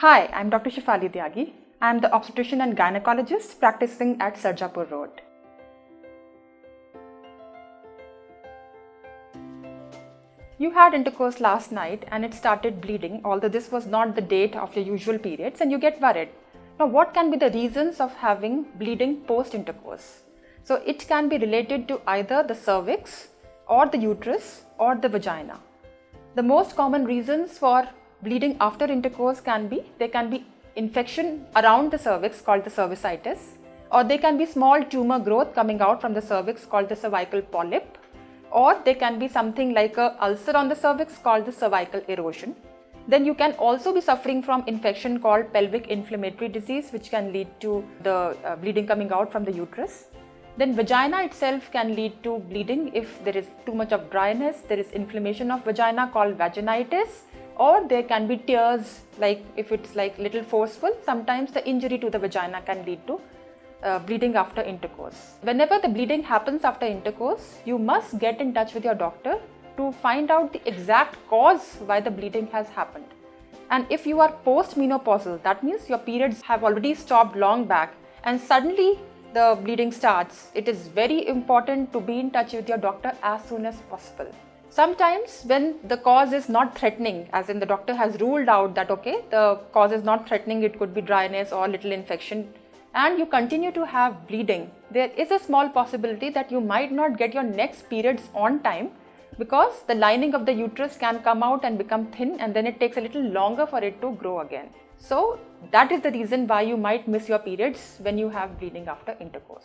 Hi, I'm Dr. Shefali Tyagi. I'm the obstetrician and gynecologist practicing at Sarjapur Road. You had intercourse last night and it started bleeding, although this was not the date of your usual periods, and you get worried. Now, what can be the reasons of having bleeding post-intercourse? So, it can be related to either the cervix or the uterus or the vagina. The most common reasons for bleeding after intercourse can be infection around the cervix called the Cervicitis, or they can be small tumor growth coming out from the cervix called the cervical polyp, or they can be something like a ulcer on the cervix called the cervical erosion. Then you can also be suffering from infection called pelvic inflammatory disease, which can lead to the bleeding coming out from the uterus. Then vagina itself can lead to bleeding if there is too much of dryness, there is inflammation of vagina called vaginitis, or there can be tears, like if it's like little forceful, sometimes the injury to the vagina can lead to bleeding after intercourse. Whenever the bleeding happens after intercourse, you must get in touch with your doctor to find out the exact cause why the bleeding has happened. And if you are post-menopausal, that means your periods have already stopped long back and suddenly the bleeding starts, it is very important to be in touch with your doctor as soon as possible. Sometimes when the cause is not threatening, as in the doctor has ruled out that okay, the cause is not threatening, it could be dryness or little infection, and you continue to have bleeding, there is a small possibility that you might not get your next periods on time because the lining of the uterus can come out and become thin, and then it takes a little longer for it to grow again. So that is the reason why you might miss your periods when you have bleeding after intercourse.